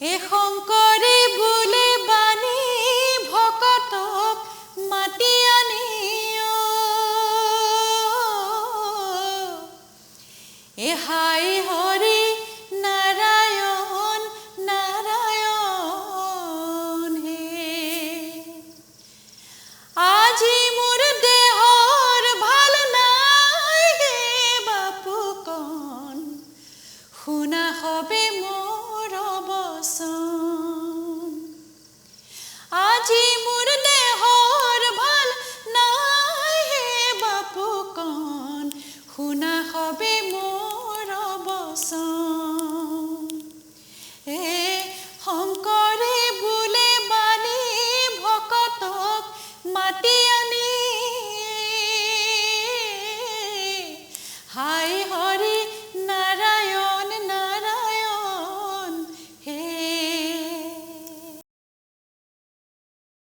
এ শংকৰে বোলে বাণী ভকতক মাতি আনি হাই হৰি নাৰায়ণ নাৰায়ণ হে আজি মোৰ দেহৰ ভাল নাই হে বাপুকণ শুনা হবে মোৰ বচন